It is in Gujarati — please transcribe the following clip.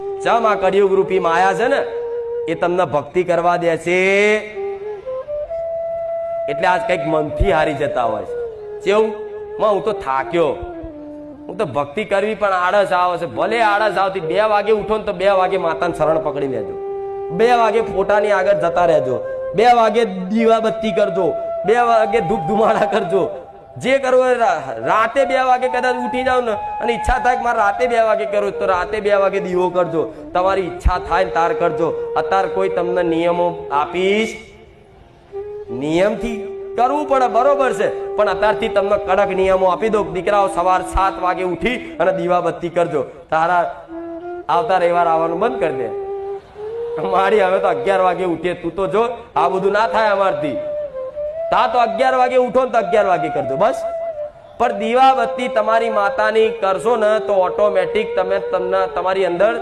ચમ આ કળિયુગ રૂપી માયા છે ને એ તમને ભક્તિ કરવા દે છે એટલે આજ કઈક મનથી હારી જતા હોય છે કેવું હું તો થાક્યો, હું તો ભક્તિ કરવી પણ આળસ આવે છે. ભલે આળસ આવતી 2 વાગે ઉઠો ને તો 2 વાગે માતાને શરણ પકડી લેજો, 2 વાગે ફોટાની આગળ જતા રહેજો, 2 વાગે દીવાબત્તી કરજો, 2 વાગે ધૂપ ધુમાડા કરજો, જે કરવું રાતે 2 વાગે કદાચ ઉઠી જાવ ને અને ઈચ્છા થાય કે મારે રાતે 2 વાગે કરવું તો રાતે 2 વાગે દીવો કરજો. તમારી ઈચ્છા થાય તાર કરજો. અત્યારે કોઈ તમને નિયમો આપીશ, નિયમથી કરવું પડે બરોબર છે, પણ અત્યારથી તમને કડક નિયમો આપી દો. દીકરાઓ સવાર 7 વાગે ઉઠી અને દીવાબત્તી કરજો. તારા આવતા રવિવાર આવવાનું બંધ કરી દે. મારી હવે તો 11 વાગે ઉઠીએ. તું તો જો આ બધું ના થાય અમારથી. તા તો 11 વાગે ઉઠો ને તો 11 વાગે કરજો બસ. પણ દીવાબત્તી તમારી માતાની કરશો ને તો ઓટોમેટિક તમને તમારી અંદર